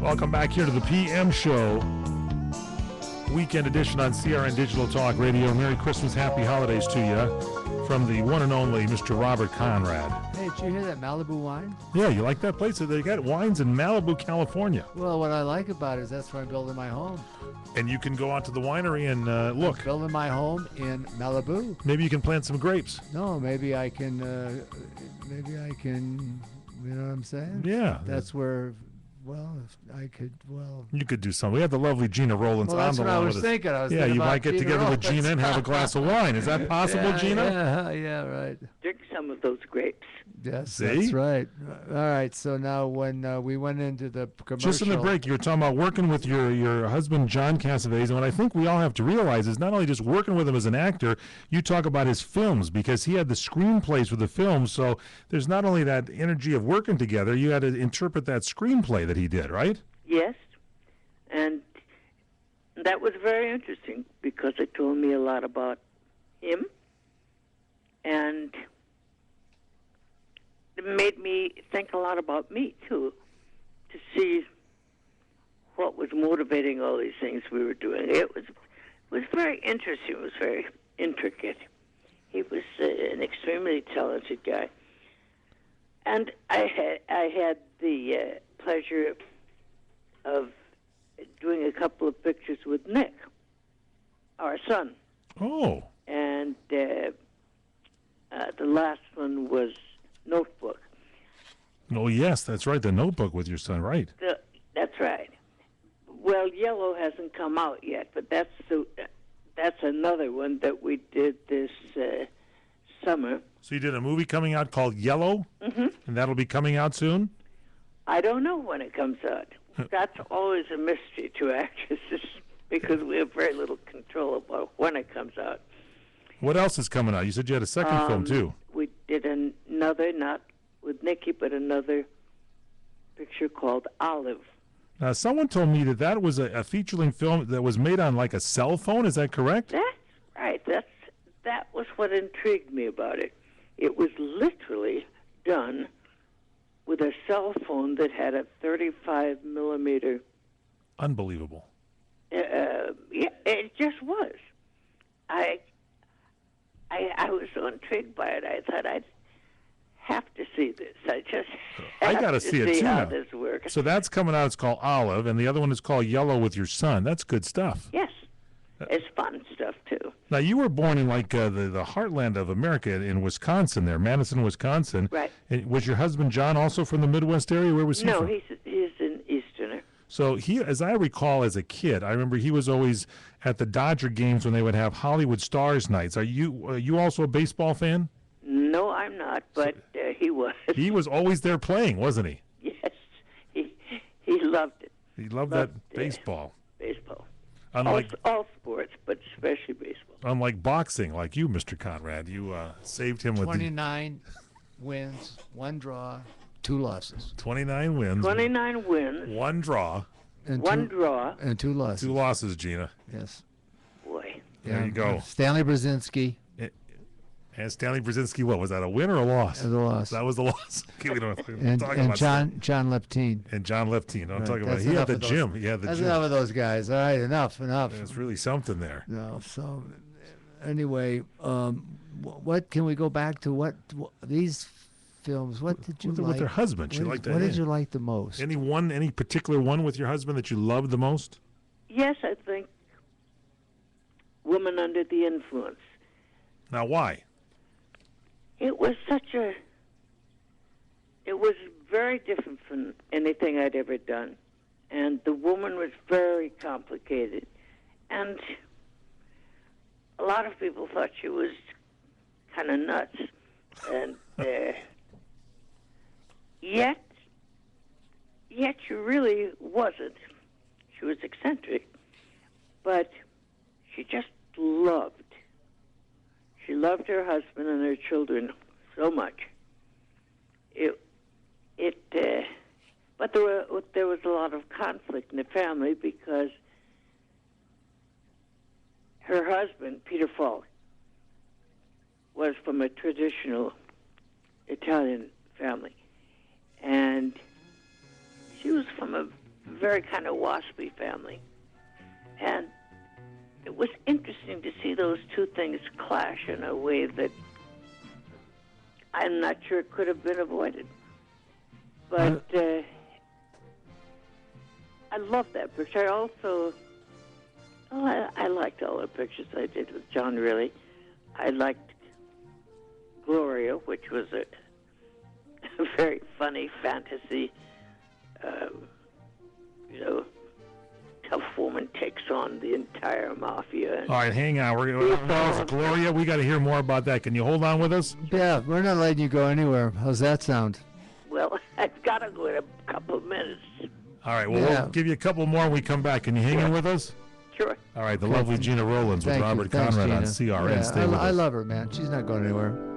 Welcome back here to the PM Show. Weekend edition on CRN Digital Talk Radio. Merry Christmas, Happy Holidays to you from the one and only Mr. Robert Conrad. Hey, did you hear that Malibu wine? Yeah, you like that place? They got wines in Malibu, California. Well, what I like about it is that's where I'm building my home. And you can go out to the winery and look. I'm building my home in Malibu. Maybe you can plant some grapes. No, maybe I can, you know what I'm saying? Yeah. That's where... Well, if I could, well... You could do something. We have the lovely Gina Rollins on the line. That's what I was thinking. Yeah, you might get together with Gina and have a glass of wine. Is that possible, Gina? Yeah, right. Drink some of those grapes. Yes, See? That's right. All right, so now when we went into the commercial... Just in the break, you were talking about working with your husband, John Cassavetes, and what I think we all have to realize is not only just working with him as an actor, you talk about his films, because he had the screenplays for the films, so there's not only that energy of working together, you had to interpret that screenplay that he did, right? Yes, and that was very interesting, because it told me a lot about him, and... it made me think a lot about me, too, to see what was motivating all these things we were doing. It was very interesting. It was very intricate. He was an extremely talented guy. And I had the pleasure of doing a couple of pictures with Nick, our son. Oh. And the last one was Notebook. Oh, yes, that's right, the Notebook with your son, right. That's right. Well, Yellow hasn't come out yet, but that's another one that we did this summer. So you did a movie coming out called Yellow? Mm-hmm. And that'll be coming out soon? I don't know when it comes out. That's always a mystery to actresses because we have very little control about when it comes out. What else is coming out? You said you had a second film, too. We did another, not with Nikki, but another picture called Olive. Now, someone told me that was a feature-length film that was made on, like, a cell phone. Is that correct? That's right. That was what intrigued me about it. It was literally done with a cell phone that had a 35-millimeter... Unbelievable. Yeah, it just was. I was so intrigued by it. I thought I'd have to see this. I got to see it too. How now. this works. So that's coming out. It's called Olive, and the other one is called Yellow with your son. That's good stuff. Yes, it's fun stuff too. Now you were born in like the heartland of America in Wisconsin, there, Madison, Wisconsin. Right. And was your husband John also from the Midwest area? Where was he from? No, he's an Easterner. So he, as I recall, as a kid, I remember he was always at the Dodger games when they would have Hollywood Stars nights. Are you also a baseball fan? No, I'm not, but he was. He was always there playing, wasn't he? Yes, he loved it. He loved that baseball. Baseball. Unlike all sports, but especially baseball. Unlike boxing, like you, Mr. Conrad, you saved him with 29 wins, 1 draw, 2 losses. 29 wins. 29 wins. 1 draw. And 1 draw. And 2 losses. 2 losses, Gina. Yes. Boy. There you go. Stanley Brzezinski. And Stanley Brzezinski, what was that, a win or a loss? It was a loss. That was the loss. and John Leptine. And John Leptine. I'm talking about. He had the gym. He had the that's gym. That's enough of those guys. All right, enough. There's really something there. No. So, anyway, what can we go back to? What these films? What did you like? With their husband, what did you like the most? Any particular one with your husband that you loved the most? Yes, I think Woman Under the Influence. Now, why? It was very different from anything I'd ever done. And the woman was very complicated. And a lot of people thought she was kind of nuts. And yet she really wasn't. She was eccentric. But she just loved. She loved her husband and her children so much. But there was a lot of conflict in the family because her husband, Peter Falk, was from a traditional Italian family, and she was from a very kind of waspy family. And it was interesting to see those two things clash in a way that I'm not sure it could have been avoided. But I love that picture. I also, I liked all the pictures I did with John, really. I liked Gloria, which was a very funny fantasy, tough woman takes on the entire mafia. All right, hang on. Gloria, we got to hear more about that. Can you hold on with us? Yeah, we're not letting you go anywhere. How's that sound? Well, I've got to go in a couple of minutes. All right, well, we'll give you a couple more when we come back. Can you hang in with us? Sure. All right, the lovely Gina Rowlands with Robert Conrad on CRN. Yeah, Stay with us. I love her, man. She's not going anywhere.